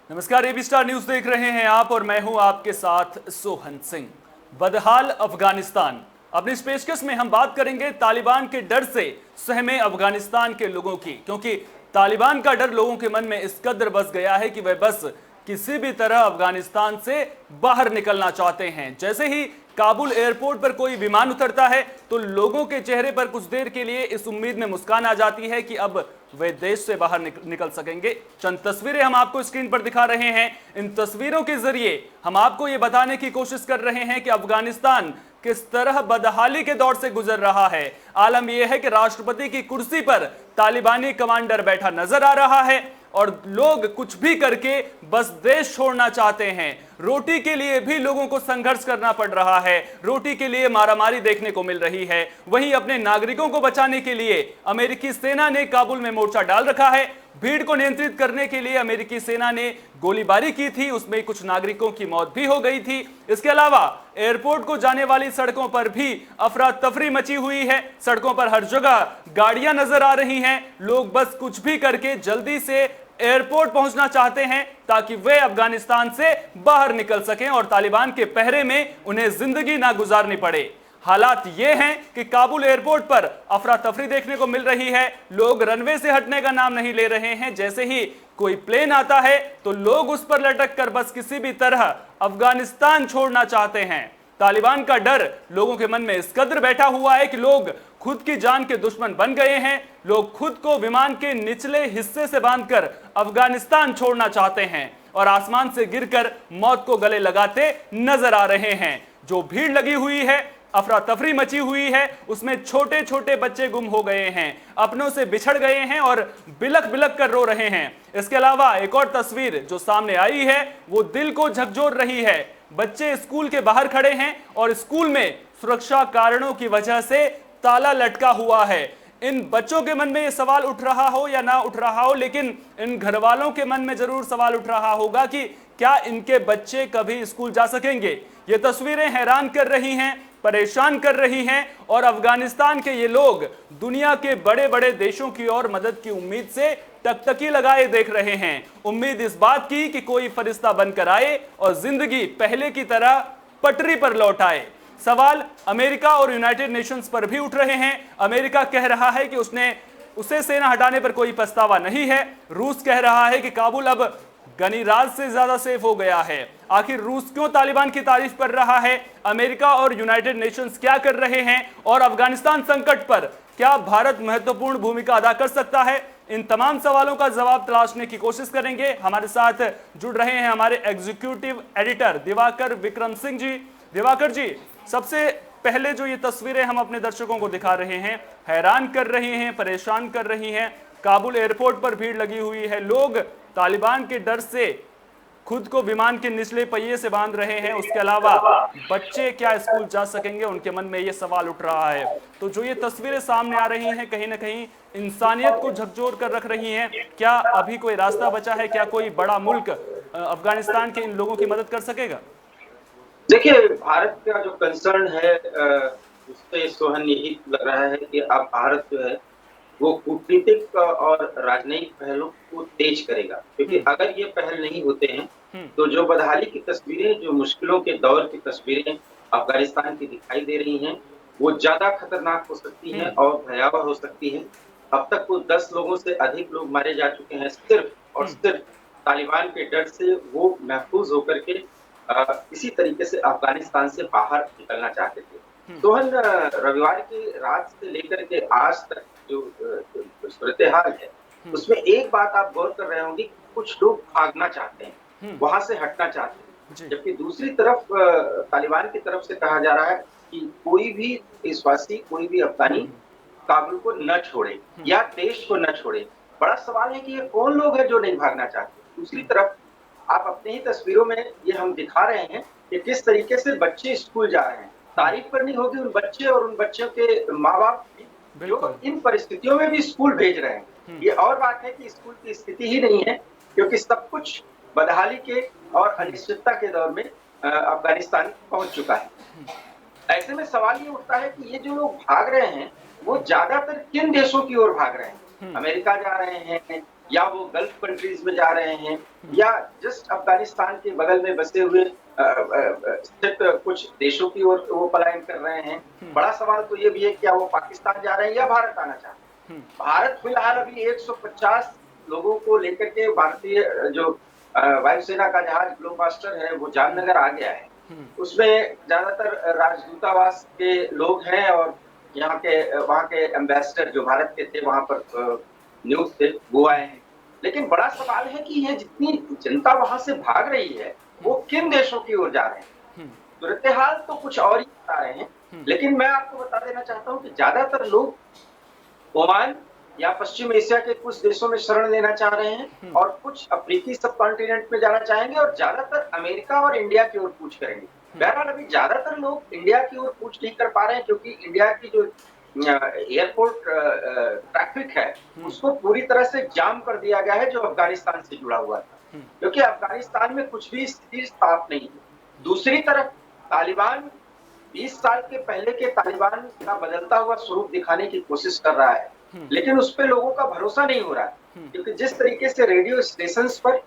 नमस्कार, AB star news देख रहे हैं आप और मैं हूं आपके साथ सोहन सिंह। बदहाल अफगानिस्तान। अपनी इस पेशकश में हम बात करेंगे तालिबान के डर से सहमे अफगानिस्तान के लोगों की, क्योंकि तालिबान का डर लोगों के मन में इस कदर बस गया है कि वह बस किसी भी तरह अफगानिस्तान से बाहर निकलना चाहते हैं। जैसे ही काबुल एयरपोर्ट पर कोई विमान उतरता है तो लोगों के चेहरे पर कुछ देर के लिए इस उम्मीद में मुस्कान आ जाती है कि अब वे देश से बाहर निकल सकेंगे। चंद तस्वीरें हम आपको स्क्रीन पर दिखा रहे हैं। इन तस्वीरों के जरिए हम आपको यह बताने की कोशिश कर रहे हैं कि अफगानिस्तान किस तरह बदहाली के दौर से गुजर रहा है। आलम यह है कि राष्ट्रपति की कुर्सी पर तालिबानी कमांडर बैठा नजर आ रहा है और लोग कुछ भी करके बस देश छोड़ना चाहते हैं। रोटी के लिए भी लोगों को संघर्ष करना पड़ रहा है, रोटी के लिए मारामारी देखने को मिल रही है। वहीं अपने नागरिकों को बचाने के लिए अमेरिकी सेना ने काबुल में मोर्चा डाल रखा है। भीड़ को नियंत्रित करने के लिए अमेरिकी सेना ने गोलीबारी की थी, उसमें कुछ नागरिकों की मौत भी हो गई थी। इसके अलावा एयरपोर्ट को जाने वाली सड़कों पर भी अफरा तफरी मची हुई है। सड़कों पर हर जगह गाड़ियां नजर आ रही हैं। लोग बस कुछ भी करके जल्दी से एयरपोर्ट पहुंचना चाहते हैं ताकि वे अफगानिस्तान से बाहर निकल सकें और तालिबान के पहरे में उन्हें जिंदगी ना गुजारनी पड़े। हालात ये हैं कि काबुल एयरपोर्ट पर अफरा तफरी देखने को मिल रही है। लोग रनवे से हटने का नाम नहीं ले रहे हैं। जैसे ही कोई प्लेन आता है तो लोग उस पर लटक कर बस किसी भी तरह अफगानिस्तान छोड़ना चाहते हैं। तालिबान का डर लोगों के मन में इस कदर बैठा हुआ है कि लोग खुद की जान के दुश्मन बन गए हैं। लोग खुद को विमान के निचले हिस्से से बांधकर अफगानिस्तान छोड़ना चाहते हैं और आसमान से गिरकर मौत को गले लगाते नजर आ रहे हैं। जो भीड़ लगी हुई है, अफरा तफरी मची हुई है, उसमें छोटे छोटे बच्चे गुम हो गए हैं, अपनों से बिछड़ गए हैं और बिलख बिलख कर रो रहे हैं। इसके अलावा एक और तस्वीर जो सामने आई है वो दिल को झकझोर रही है। बच्चे स्कूल के बाहर खड़े हैं और स्कूल में सुरक्षा कारणों की वजह से ताला लटका हुआ है। इन बच्चों के मन में ये सवाल उठ रहा हो या ना उठ रहा हो, लेकिन इन घर वालों के मन में जरूर सवाल उठ रहा होगा कि क्या इनके बच्चे कभी स्कूल जा सकेंगे। ये तस्वीरें हैरान कर रही हैं, परेशान कर रही हैं और अफगानिस्तान के ये लोग दुनिया के बड़े बड़े देशों की ओर मदद की उम्मीद से टकटकी लगाए देख रहे हैं। उम्मीद इस बात की कि कोई फरिश्ता बनकर आए और जिंदगी पहले की तरह पटरी पर लौट आए। सवाल अमेरिका और यूनाइटेड नेशंस पर भी उठ रहे हैं। अमेरिका कह रहा है कि उसे सेना हटाने पर कोई पछतावा नहीं है। रूस कह रहा है कि काबुल अब गनीराज से ज्यादा सेफ हो गया है। आखिर रूस क्यों तालिबान की तारीफ कर रहा है? अमेरिका और यूनाइटेड नेशंस क्या कर रहे हैं? और अफगानिस्तान संकट पर क्या भारत महत्वपूर्ण भूमिका अदा कर सकता है? इन तमाम सवालों का जवाब तलाशने की कोशिश करेंगे। हमारे साथ जुड़ रहे हैं हमारे एग्जीक्यूटिव एडिटर दिवाकर विक्रम सिंह जी। दिवाकर जी, सबसे पहले जो ये तस्वीरें हम अपने दर्शकों को दिखा रहे हैं, हैरान कर रही हैं, परेशान कर रही हैं। काबुल एयरपोर्ट पर भीड़ लगी हुई है। लोग तालिबान के डर से खुद को विमान के निचले पहिए से बांध रहे हैं। उसके अलावा बच्चे क्या स्कूल जा सकेंगे, उनके मन में ये सवाल उठ रहा है। तो जो ये तस्वीरें सामने आ रही हैं कहीं ना कहीं इंसानियत को झकझोर कर रख रही हैं। क्या अभी कोई रास्ता बचा है? क्या कोई बड़ा मुल्क अफगानिस्तान के इन लोगों की मदद कर सकेगा? देखिए, भारत का जो कंसर्न है उससे सोहन यही लग रहा है कि अब भारत जो है वो कूटनीतिक और राजनयिक पहलों को तेज करेगा, क्योंकि अगर ये पहल नहीं होते हैं तो जो बदहाली की तस्वीरें, जो मुश्किलों के दौर की तस्वीरें अफगानिस्तान की दिखाई दे रही हैं, वो ज्यादा खतरनाक हो सकती हैं और भयावह हो सकती हैं। अब तक कुल 10 लोगों से अधिक लोग मारे जा चुके हैं सिर्फ और सिर्फ तालिबान के डर से। वो महफूज होकर के इसी तरीके से अफगानिस्तान से बाहर निकलना चाहते थे। सोहन, रविवार की रात से लेकर के आज तक जो सूरत-ए-हाल है उसमें एक बात आप गौर कर रहे होंगे कि कुछ लोग भागना चाहते हैं, वहां से हटना चाहते हैं, जबकि दूसरी तरफ तालिबान की तरफ से कहा जा रहा है कि कोई भी देशवासी, कोई भी अफगानी काबुल को न छोड़े या देश को न छोड़े। बड़ा सवाल है कि ये कौन लोग हैं जो नहीं भागना चाहते। दूसरी तरफ आप अपने ही तस्वीरों में ये हम दिखा रहे हैं कि किस तरीके से बच्चे स्कूल जा रहे हैं। तारीफ करनी होगी उन बच्चे और उन बच्चों के माँ बाप की जो इन परिस्थितियों में भी स्कूल भेज रहे हैं। ये और बात है कि स्कूल की स्थिति ही नहीं है, क्योंकि सब कुछ बदहाली के और अनिश्चितता के दौर में अफगानिस्तान पहुंच चुका है। ऐसे में सवाल ये उठता है कि ये जो लोग भाग रहे हैं वो ज्यादातर किन देशों की ओर भाग रहे हैं? अमेरिका जा रहे हैं या वो गल्फ कंट्रीज में जा रहे हैं या जस्ट अफगानिस्तान के बगल में बसे हुए स्थित कुछ देशों की ओर वो पलायन कर रहे हैं। बड़ा सवाल तो ये भी है क्या वो पाकिस्तान जा रहे हैं या भारत आना चाहते हैं। भारत फिलहाल अभी 150 लोगों को लेकर के भारतीय जो वायुसेना का जहाज ब्लोकबस्टर है वो जामनगर आ गया है। उसमें ज्यादातर राजदूतावास के लोग हैं और यहाँ के वहाँ के एम्बेसडर जो भारत के थे वहां पर नियुक्त थे वो आए हैं। लेकिन बड़ा सवाल है कि ये जितनी जनता वहां से भाग रही है वो किन देशों की ओर जा रहे हैं। सूरत हाल तो कुछ और ही बता रहे हैं, लेकिन मैं आपको बता देना चाहता हूँ कि ज्यादातर लोग ओमान या पश्चिम एशिया के कुछ देशों में शरण लेना चाह रहे हैं और कुछ अफ्रीकी सब कॉन्टिनेंट में जाना चाहेंगे और ज्यादातर अमेरिका और इंडिया की ओर कूच करेंगे। बहरहाल अभी ज्यादातर लोग इंडिया की ओर कूच नहीं कर पा रहे हैं क्योंकि इंडिया की जो एयरपोर्ट ट्रैफिक है उसको पूरी तरह से जाम कर दिया गया है जो अफगानिस्तान से जुड़ा हुआ था, क्योंकि अफगानिस्तान में कुछ भी स्थिति साफ नहीं है। दूसरी तरफ तालिबान 20 साल के पहले के तालिबान का बदलता हुआ स्वरूप दिखाने की कोशिश कर रहा है, लेकिन उस पे लोगों का भरोसा नहीं हो रहा है क्योंकि जिस तरीके से रेडियो स्टेशन पर,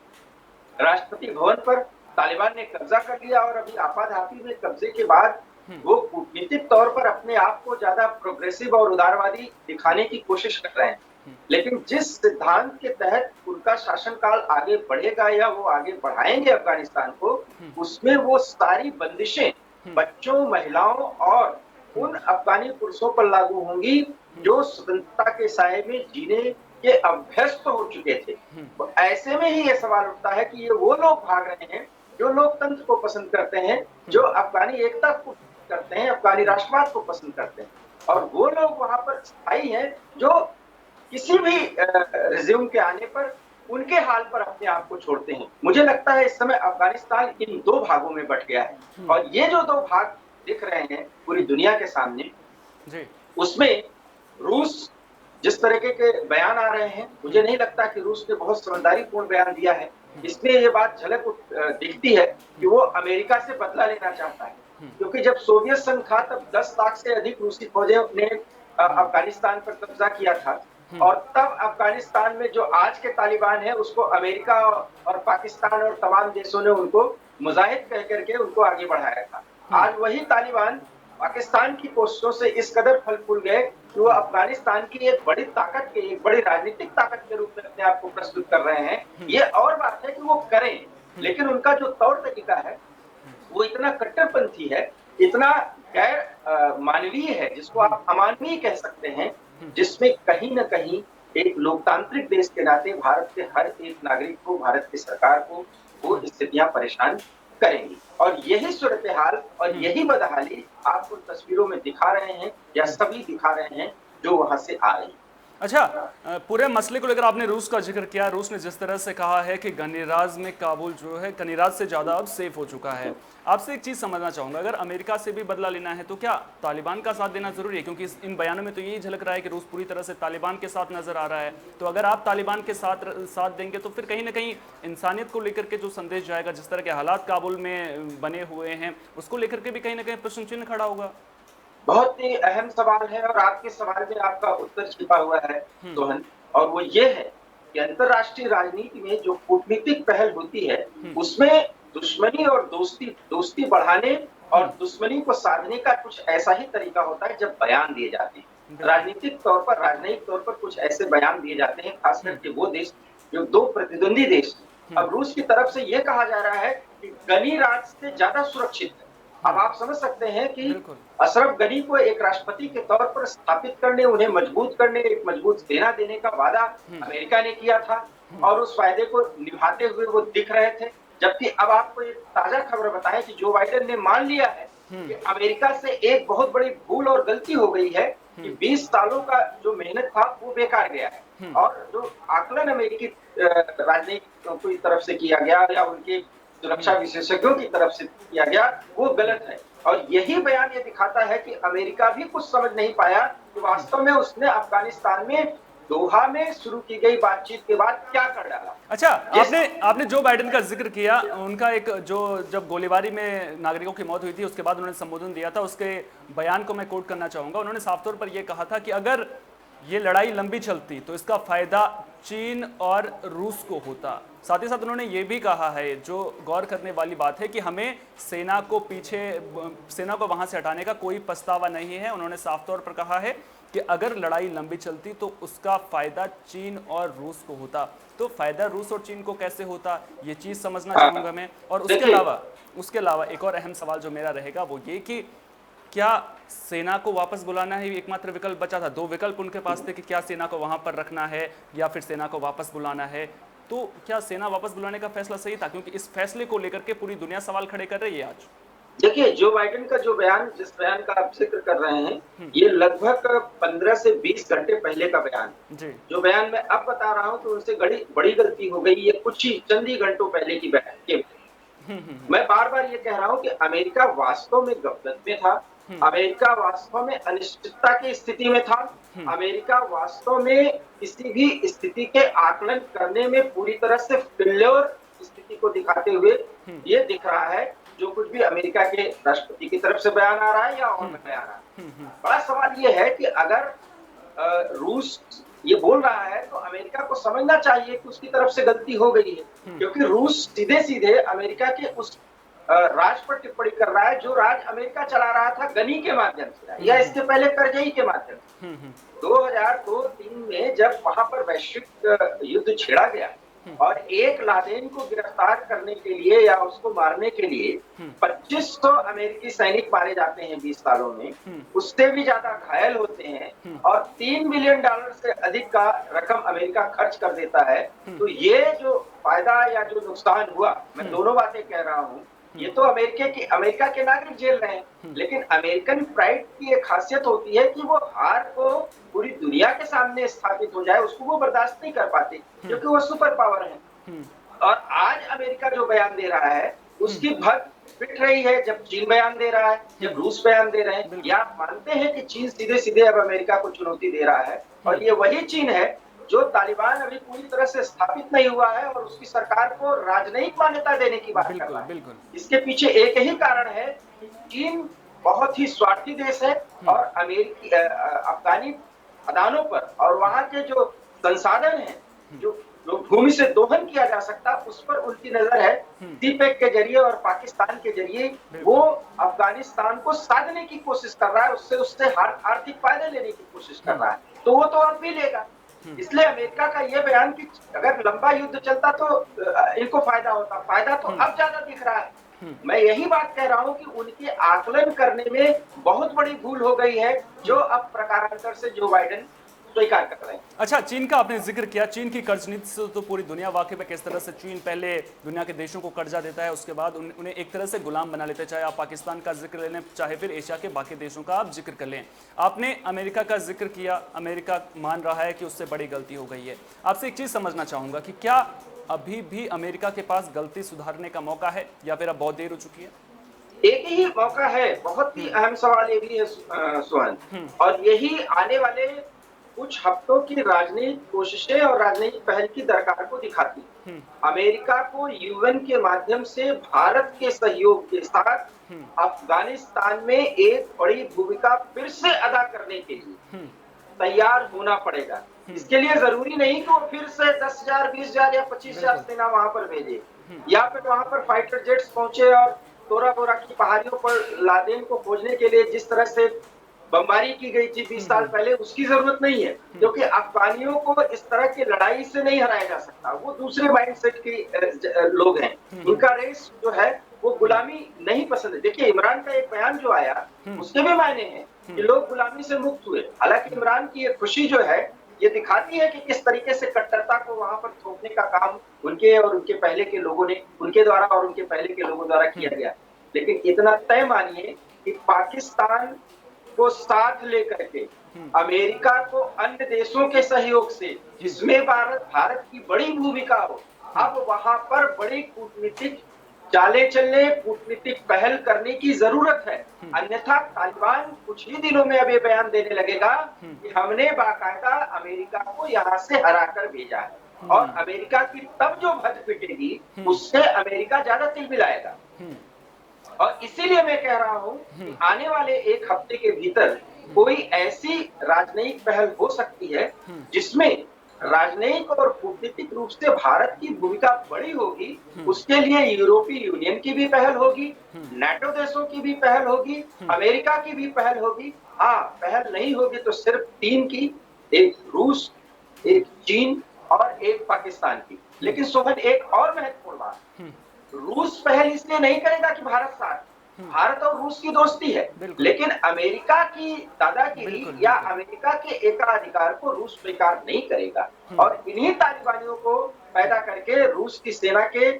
राष्ट्रपति भवन पर तालिबान ने कब्जा कर लिया और अभी आपाधापी में कब्जे के बाद वो कूटनीतिक तौर पर अपने आप को ज्यादा प्रोग्रेसिव और उदारवादी दिखाने की कोशिश कर रहे हैं, लेकिन जिस सिद्धांत के तहत उनका शासनकाल आगे बढ़ेगा या वो आगे बढ़ाएंगे अफगानिस्तान को, उसमें वो सारी बंदिशें बच्चों, महिलाओं और उन अफगानी पुरुषों पर लागू होंगी जो स्वतंत्रता के साए में जीने के अभ्यस्त हो चुके थे। तो ऐसे में ही ये सवाल उठता है कि ये वो लोग भाग रहे हैं जो लोकतंत्र को पसंद करते हैं, जो अफगानी एकता को करते हैं, अफगानी राष्ट्रवाद को पसंद करते हैं, और वो लोग वहां पर स्थायी हैं जो किसी भी रिज्यूम के आने पर उनके हाल पर अपने आप को छोड़ते हैं। मुझे लगता है इस समय अफगानिस्तान इन दो भागों में बट गया है और ये जो दो भाग दिख रहे हैं पूरी दुनिया के सामने जी। उसमें रूस जिस तरीके के बयान आ रहे हैं, मुझे नहीं लगता कि रूस ने बहुत समझदारीपूर्ण बयान दिया है। इसमें ये बात झलक दिखती है कि वो अमेरिका से बदला लेना चाहता है, क्योंकि जब सोवियत संघ था तब 10 लाख से अधिक रूसी फौजें ने अफगानिस्तान पर कब्जा किया था और तब अफगानिस्तान में जो आज के तालिबान है उसको अमेरिका और पाकिस्तान और तमाम देशों ने उनको मुजाहिद कह करके उनको आगे बढ़ाया था। आज वही तालिबान पाकिस्तान की कोशिशों से इस कदर फल फूल गए कि वो अफगानिस्तान की एक बड़ी ताकत के, एक बड़ी राजनीतिक ताकत के रूप में अपने आप को प्रस्तुत कर रहे हैं। ये और बात है कि वो करें, लेकिन उनका जो तौर तरीका है वो इतना कट्टरपंथी है, इतना गैर मानवीय है, जिसको आप अमानवीय कह सकते हैं, जिसमें कहीं न कहीं एक लोकतांत्रिक देश के नाते भारत के हर एक नागरिक को, भारत की सरकार को वो स्थितियां परेशान करेंगी। और यही सूरत हाल और यही बदहाली आप उन तस्वीरों में दिखा रहे हैं या सभी दिखा रहे हैं जो वहां से आ रही है। अच्छा, पूरे मसले को लेकर आपने रूस का जिक्र किया। रूस ने जिस तरह से कहा है कि गनीराज में काबुल जो है गनीराज से ज़्यादा अब सेफ हो चुका है, आपसे एक चीज़ समझना चाहूँगा, अगर अमेरिका से भी बदला लेना है तो क्या तालिबान का साथ देना ज़रूरी है? क्योंकि इन बयानों में तो यही झलक रहा है कि रूस पूरी तरह से तालिबान के साथ नज़र आ रहा है। तो अगर आप तालिबान के साथ देंगे तो फिर कहीं ना कहीं इंसानियत को लेकर के जो संदेश जाएगा, जिस तरह के हालात काबुल में बने हुए हैं, उसको लेकर के भी कहीं ना कहीं प्रश्न चिन्ह खड़ा होगा। बहुत ही अहम सवाल है और आपके सवाल में आपका उत्तर छिपा हुआ है सोहन, और वो ये है कि अंतरराष्ट्रीय राजनीति में जो कूटनीतिक पहल होती है उसमें दुश्मनी और दोस्ती बढ़ाने और दुश्मनी को साधने का कुछ ऐसा ही तरीका होता है जब बयान दिए जाते हैं। राजनीतिक तौर पर, राजनयिक तौर पर कुछ ऐसे बयान दिए जाते हैं, खास करके वो देश जो दो प्रतिद्वंदी देश। अब रूस की तरफ से ये कहा जा रहा है कि गनी राज से ज्यादा सुरक्षित है। अब आप समझ सकते हैं कि अशरफ गनी को एक राष्ट्रपति के तौर पर स्थापित करने, उन्हें मजबूत करने, एक मजबूत सेना देने का वादा अमेरिका ने किया था और उस वायदे को निभाते हुए वो दिख रहे थे। जबकि अब आपको एक ताजा खबर बताएं कि जो बाइडेन ने मान लिया है कि अमेरिका से एक बहुत बड़ी भूल और गलती हो गई है कि 20 सालों का जो मेहनत था वो बेकार गया है और जो आकलन अमेरिकी राजनीतिकों की तरफ से किया गया या उनके सुरक्षा विशेषज्ञों की तरफ से किया गया वो गलत है। और यही बयान ये दिखाता है कि अमेरिका भी कुछ समझ नहीं पाया कि वास्तव में उसने अफगानिस्तान में दोहा में शुरू की गई बातचीत के बाद क्या कर डाला। अच्छा, आपने जो बाइडेन का जिक्र किया, उनका एक जो जब गोलीबारी में नागरिकों की मौत हुई थी उसके बाद उन्होंने संबोधन दिया था, उसके बयान को मैं कोट करना चाहूंगा। उन्होंने साफ तौर पर यह कहा था कि अगर ये लड़ाई लंबी चलती तो इसका फायदा चीन और रूस को होता। साथ ही साथ उन्होंने ये भी कहा है, जो गौर करने वाली बात है, कि हमें सेना को वहां से हटाने का कोई पछतावा नहीं है। उन्होंने साफ तौर पर कहा है कि अगर लड़ाई लंबी चलती तो उसका फायदा चीन और रूस को होता। तो फायदा रूस और चीन को कैसे होता, ये चीज समझना चाहूंगा मैं। और उसके अलावा एक और अहम सवाल जो मेरा रहेगा वो ये कि क्या सेना को वापस बुलाना ही एकमात्र विकल्प बचा था? दो विकल्प उनके पास थे कि क्या सेना को वहां पर रखना है या फिर सेना को वापस बुलाना है। तो क्या सेना वापस बुलाने का फैसला सही था? क्योंकि इस फैसले को लेकर के पूरी दुनिया सवाल खड़े कर रही है आज। देखिए, जो बाइडेन का जो बयान, जिस बयान का आप जिक्र कर रहे हैं, ये लगभग 15 से 20 घंटे पहले का बयान जी। जो बयान मैं अब बता रहा हूं, तो उनसे बड़ी गलती हो गई। ये कुछ ही चंद ही घंटों पहले की बयान के। मैं बार बार ये कह रहा हूं कि अमेरिका वास्तव में गफलत में था। अमेरिका वास्तव में अनिश्चितता की स्थिति में था। अमेरिका वास्तव में किसी भी स्थिति के आकलन करने में पूरी तरह से फेल्योर स्थिति को दिखाते हुए ये दिख रहा है। जो कुछ भी अमेरिका के राष्ट्रपति की तरफ से बयान आ रहा है या और बयान आ रहा है, बड़ा सवाल ये है कि अगर रूस ये बोल रहा है तो अमेरिका को समझना चाहिए कि उसकी तरफ से गलती हो गई है, क्योंकि रूस सीधे सीधे अमेरिका के उस राज पर टिप्पणी कर रहा है जो राज अमेरिका चला रहा था गनी के माध्यम से या इसके पहले करजई के माध्यम से। 2002-3 में जब वहां पर वैश्विक युद्ध छेड़ा गया और एक लादेन को गिरफ्तार करने के लिए या उसको मारने के लिए 2500 अमेरिकी सैनिक मारे जाते हैं 20 सालों में, उससे भी ज्यादा घायल होते हैं और $3 बिलियन से अधिक का रकम अमेरिका खर्च कर देता है। तो ये जो फायदा या जो नुकसान हुआ, मैं दोनों बातें कह रहा हूँ। ये तो अमेरिका के नागरिक झेल रहे हैं, लेकिन अमेरिकन प्राइड की एक खासियत होती है कि वो हार को पूरी दुनिया के सामने स्थापित हो जाए, उसको वो बर्दाश्त नहीं कर पाते, क्योंकि वो सुपर पावर है। और आज अमेरिका जो बयान दे रहा है उसकी भग पिट रही है जब चीन बयान दे रहा है, जब रूस बयान दे रहे हैं। या आप मानते हैं कि चीन सीधे सीधे अब अमेरिका को चुनौती दे रहा है, और ये वही चीन है जो तालिबान अभी पूरी तरह से स्थापित नहीं हुआ है और उसकी सरकार को राजनयिक मान्यता देने की बात कर रहा है। इसके पीछे एक ही कारण है कि चीन बहुत ही स्वार्थी देश है और अफगानी खदानों पर और वहां के जो संसाधन हैं, जो भूमि से दोहन किया जा सकता, उस पर उनकी नजर है। सीपेक के जरिए और पाकिस्तान के जरिए वो अफगानिस्तान को साधने की कोशिश कर रहा है, उससे आर्थिक फायदे लेने की कोशिश कर रहा है। तो वो तो अब भी लेगा। इसलिए अमेरिका का ये बयान कि अगर लंबा युद्ध चलता तो इनको फायदा होता, फायदा तो अब ज्यादा दिख रहा है। मैं यही बात कह रहा हूं कि उनके आकलन करने में बहुत बड़ी भूल हो गई है, जो अब प्रकारांतर से जो बाइडेन स्वीकार कर रहे हैं। अच्छा, चीन का आपने जिक्र किया। चीन की कर्ज नीति से तो पूरी दुनिया वाकिफ है, किस तरह से चीन पहले दुनिया के देशों को कर्जा देता है, उसके बाद उन्हें एक तरह से गुलाम बना लेते हैं। चाहे आप पाकिस्तान का जिक्र ले लें, चाहे फिर एशिया के बाकी देशों का आप जिक्र कर लें। आपने अमेरिका का जिक्र किया, अमेरिका मान रहा है कि उससे बड़ी गलती हो गई है। आपसे एक चीज समझना चाहूंगा कि क्या अभी भी अमेरिका के पास गलती सुधारने का मौका है या फिर अब बहुत देर हो चुकी है? एक ही मौका है। बहुत ही अहम सवाल ये भी है सोहन, और यही आने वाले कुछ हफ्तों की राजनीतिक कोशिशें और राजनीतिक पहल की दरकार को दिखाती है। अमेरिका को यूएन के माध्यम से भारत के सहयोग के साथ अफगानिस्तान में एक बड़ी भूमिका फिर से अदा करने के लिए तैयार होना पड़ेगा। इसके लिए जरूरी नहीं कि वो फिर से 10,000, 20,000 या 25,000 सेना वहां पर भेजे, या फिर वहां पर फाइटर जेट्स पहुंचे और तोरा बोरा की पहाड़ियों पर लादेन को खोजने के लिए जिस तरह से बमबारी की गई थी 20 साल पहले, उसकी जरूरत नहीं है, क्योंकि अफगानियों को इस तरह की लड़ाई से नहीं हराया जा सकता। वो दूसरे माइंडसेट के लोग हैं। उनका रेस जो है वो गुलामी नहीं पसंद है। देखिए, इमरान का एक बयान जो आया, उसके भी मायने हैं कि लोग गुलामी से मुक्त हुए। हालांकि इमरान की ये खुशी जो है, ये दिखाती है कि किस तरीके से कट्टरता को वहां पर थोपने का काम उनके और उनके पहले के लोगों ने, उनके द्वारा और उनके पहले के लोगों द्वारा किया गया। लेकिन इतना तय मानिए कि पाकिस्तान को साथ लेकर के अमेरिका को अन्य देशों के सहयोग से, जिसमें भारत की बड़ी भूमिका हो, अब वहां पर बड़ी कूटनीतिक चालें चलने, कूटनीतिक पहल करने की जरूरत है। अन्यथा तालिबान कुछ ही दिनों में अब ये बयान देने लगेगा कि हमने बाकायदा अमेरिका को यहाँ से हराकर भेजा है, और अमेरिका की तब जो भज पिटेगी उससे अमेरिका ज्यादा तिलमिलाएगा। और इसीलिए मैं कह रहा हूं कि आने वाले एक हफ्ते के भीतर कोई ऐसी राजनयिक पहल हो सकती है जिसमें राजनयिक और कूटनीतिक रूप से भारत की भूमिका बड़ी होगी, उसके लिए यूरोपीय यूनियन की भी पहल होगी, नाटो देशों की भी पहल होगी, अमेरिका की भी पहल होगी। हाँ, पहल नहीं होगी तो सिर्फ 3 की, एक रूस, एक चीन और एक पाकिस्तान की। लेकिन सोहन, एक और महत्वपूर्ण बात, रूस पहल इसलिए नहीं करेगा कि भारत और रूस की दोस्ती है, बिल्कुल। लेकिन अमेरिका की दादागिरी बिल्कुल, या बिल्कुल। अमेरिका के एकाधिकार को रूस स्वीकार नहीं करेगा। और इन्हीं तालिबानियों को पैदा करके रूस की सेना के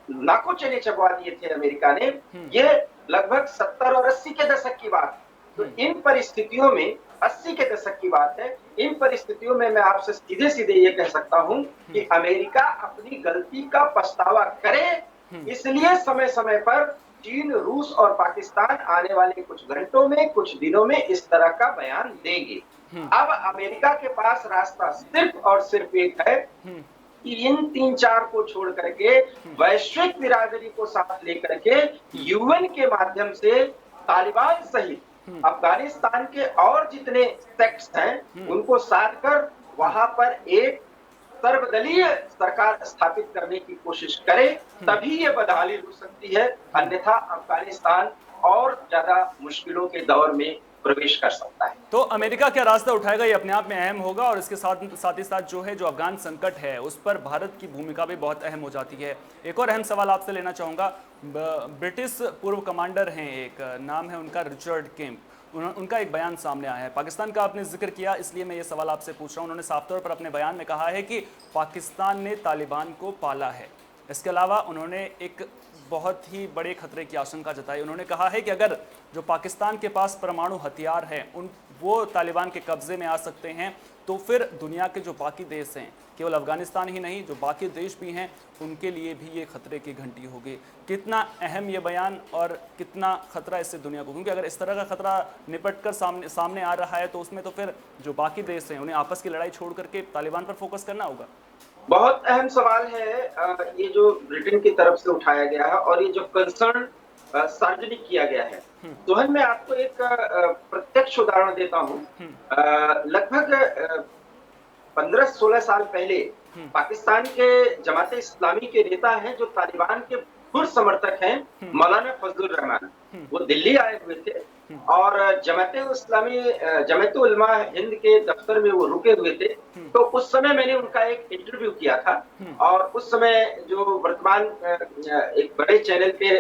नाकों चने चबवा दिए थे अमेरिका ने। ये लगभग 70 और 80 के दशक की बात है। तो इन परिस्थितियों में, 80 के दशक की बात है, इन परिस्थितियों में मैं आपसे सीधे-सीधे ये कह सकता हूं कि अमेरिका अपनी गलती का पछतावा करे, इसलिए समय-समय पर चीन, रूस और पाकिस्तान आने वाले कुछ घंटों में, कुछ दिनों में इस तरह का बयान देंगे। अब अमेरिका के पास रास्ता सिर्फ और सिर्फ एक है कि इन 3-4 को छोड़ करके वैश्विक बिरादरी को साथ लेकर के यूएन के माध्यम से तालिबान सहित अफगानिस्तान के और जितने सेक्ट्स हैं उनको साध कर वहां पर एक सर्वदलीय सरकार स्थापित करने की कोशिश करे, तभी ये बदहाली रुक सकती है। अन्यथा अफगानिस्तान और ज्यादा मुश्किलों के दौर में प्रवेश कर सकता है। तो अमेरिका क्या रास्ता उठाएगा, ये अपने आप में अहम होगा, और इसके साथ साथ ही साथ जो है, जो अफगान संकट है उस पर भारत की भूमिका भी बहुत अहम हो जाती है। एक और अहम सवाल आपसे लेना चाहूँगा, ब्रिटिश पूर्व कमांडर हैं, एक नाम है उनका रिचर्ड केम्प, उनका एक बयान सामने आया है। पाकिस्तान का आपने जिक्र किया, इसलिए मैं ये सवाल आपसे पूछ रहा हूँ। उन्होंने साफ तौर पर अपने बयान में कहा है कि पाकिस्तान ने तालिबान को पाला है। इसके अलावा उन्होंने एक बहुत ही बड़े खतरे की आशंका जताई। उन्होंने कहा है कि अगर जो पाकिस्तान के पास परमाणु हथियार हैं वो तालिबान के कब्जे में आ सकते हैं, तो फिर दुनिया के जो बाकी देश हैं, केवल अफगानिस्तान ही नहीं, जो बाकी देश भी हैं, उनके लिए भी ये खतरे की घंटी होगी। कितना अहम ये बयान और कितना खतरा इससे दुनिया को, क्योंकि अगर इस तरह का खतरा निपट कर सामने आ रहा है तो उसमें तो फिर जो बाकी देश हैं उन्हें आपस की लड़ाई छोड़ करके तालिबान पर फोकस करना होगा। बहुत अहम सवाल है ये जो ब्रिटेन की तरफ से उठाया गया है और ये जो कंसर्न सार्वजनिक किया गया है। सोहन, मैं आपको एक प्रत्यक्ष उदाहरण देता हूँ। लगभग 15-16 साल पहले पाकिस्तान के जमाते इस्लामी के नेता हैं जो तालिबान के पुर समर्थक हैं, मौलाना फजलुर रहमान, वो दिल्ली आए हुए थे और जमाते उलमा हिंद के दफ्तर में वो रुके हुए थे। तो उस समय मैंने उनका एक इंटरव्यू किया था और उस समय जो वर्तमान एक बड़े चैनल के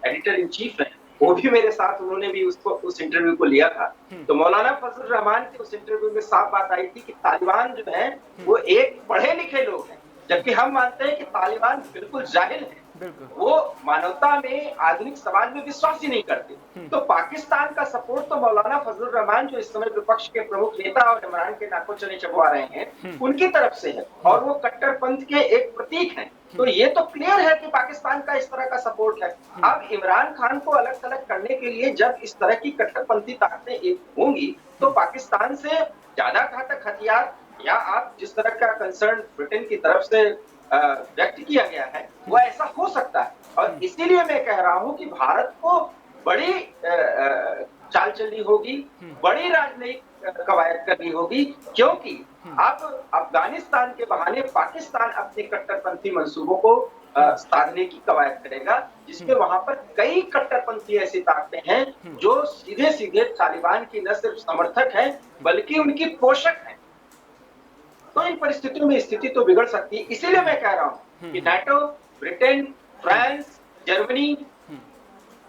एडिटर इन चीफ हैं, वो भी मेरे साथ, उन्होंने भी उस इंटरव्यू को लिया था। तो मौलाना फजलुर रहमान के उस इंटरव्यू में साफ बात आई थी कि तालिबान जो है वो एक पढ़े लिखे लोग हैं, जबकि हम मानते हैं कि तालिबान बिल्कुल जाहिल है। वो मानवता में, आधुनिक समाज में विश्वास ही नहीं करते। तो पाकिस्तान का सपोर्ट तो मौलाना फजलुर रहमान, जो इस समय विपक्ष के प्रमुख नेता और इमरान के नाकों चने चबवा रहे हैं, उनकी तरफ से है और वो कट्टरपंथ के एक प्रतीक हैं। तो ये तो क्लियर है कि पाकिस्तान का इस तरह का सपोर्ट है। अब इमरान खान को अलग थलग करने के लिए जब इस तरह की कट्टरपंथी ताकतें एक होंगी तो पाकिस्तान से ज्यादा घातक हथियार, या आप जिस तरह का कंसर्न ब्रिटेन की तरफ से व्यक्त किया गया है, वो ऐसा हो सकता है। और इसीलिए मैं कह रहा हूं कि भारत को बड़ी चाल चलनी होगी, बड़ी राजनयिक कवायद करनी होगी, क्योंकि अब अफगानिस्तान के बहाने पाकिस्तान अपने कट्टरपंथी मंसूबों को साधने की कवायद करेगा, जिसमें वहां पर कई कट्टरपंथी ऐसी ताकतें हैं जो सीधे सीधे तालिबान की न सिर्फ समर्थक हैं बल्कि उनकी पोषक हैं। तो इन परिस्थितियों में स्थिति तो बिगड़ सकती है। इसीलिए मैं कह रहा हूं कि NATO, Britain, France, Germany,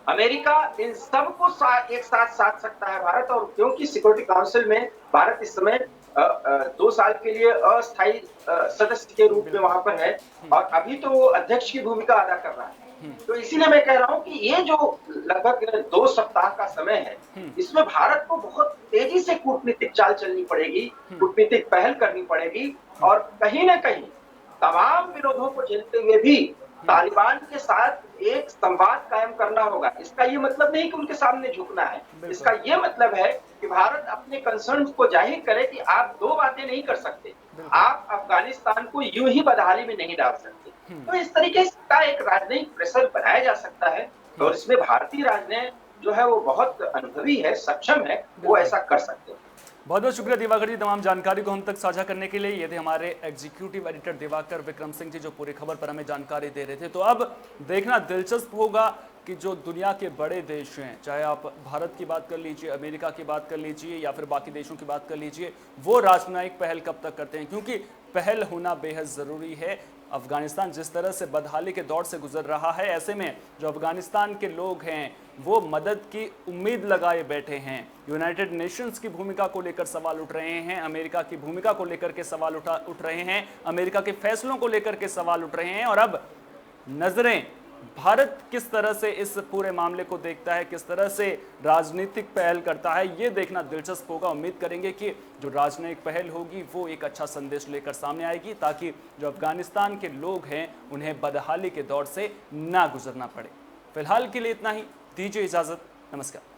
America, इन सबको एक साथ साध सकता है भारत। और क्योंकि सिक्योरिटी काउंसिल में भारत इस समय 2 साल के लिए अस्थायी सदस्य के रूप में वहां पर है और अभी तो वो अध्यक्ष की भूमिका अदा कर रहा है। तो इसीलिए मैं कह रहा हूं कि ये जो लगभग 2 सप्ताह का समय है, इसमें भारत को बहुत तेजी से कूटनीतिक चाल चलनी पड़ेगी, कूटनीतिक पहल करनी पड़ेगी और कहीं न कहीं तमाम विरोधों को झेलते हुए भी तालिबान के साथ एक संवाद कायम करना होगा। इसका ये मतलब नहीं कि उनके सामने झुकना है, इसका ये मतलब है कि भारत अपने कंसर्न को जाहिर करे कि आप 2 बातें नहीं कर सकते, आप अफगानिस्तान को यूं ही बदहाली में नहीं डाल सकते। तो इस तरीके का एक राजनयिक प्रेशर बनाया जा सकता है और इसमें भारतीय राजनय जो है वो बहुत अनुभवी है, सक्षम है, वो ऐसा कर सकते हैं। बहुत बहुत शुक्रिया दिवाकर जी, तमाम जानकारी को हम तक साझा करने के लिए। ये थे हमारे एग्जीक्यूटिव एडिटर दिवाकर विक्रम सिंह जी, जो पूरी खबर पर हमें जानकारी दे रहे थे। तो अब देखना दिलचस्प होगा कि जो दुनिया के बड़े देश हैं, चाहे आप भारत की बात कर लीजिए, अमेरिका की बात कर लीजिए या फिर बाकी देशों की बात कर लीजिए, वो राजनयिक पहल कब तक करते हैं, क्योंकि पहल होना बेहद ज़रूरी है। अफगानिस्तान जिस तरह से बदहाली के दौर से गुजर रहा है, ऐसे में जो अफगानिस्तान के लोग हैं वो मदद की उम्मीद लगाए बैठे हैं। यूनाइटेड नेशंस की भूमिका को लेकर सवाल उठ रहे हैं, अमेरिका की भूमिका को लेकर के सवाल उठ रहे हैं, अमेरिका के फैसलों को लेकर के सवाल उठ रहे हैं। और अब नजरें भारत किस तरह से इस पूरे मामले को देखता है, किस तरह से राजनीतिक पहल करता है, ये देखना दिलचस्प होगा। उम्मीद करेंगे कि जो राजनयिक पहल होगी वो एक अच्छा संदेश लेकर सामने आएगी, ताकि जो अफगानिस्तान के लोग हैं उन्हें बदहाली के दौर से ना गुजरना पड़े। फिलहाल के लिए इतना ही, दीजिए इजाजत, नमस्कार।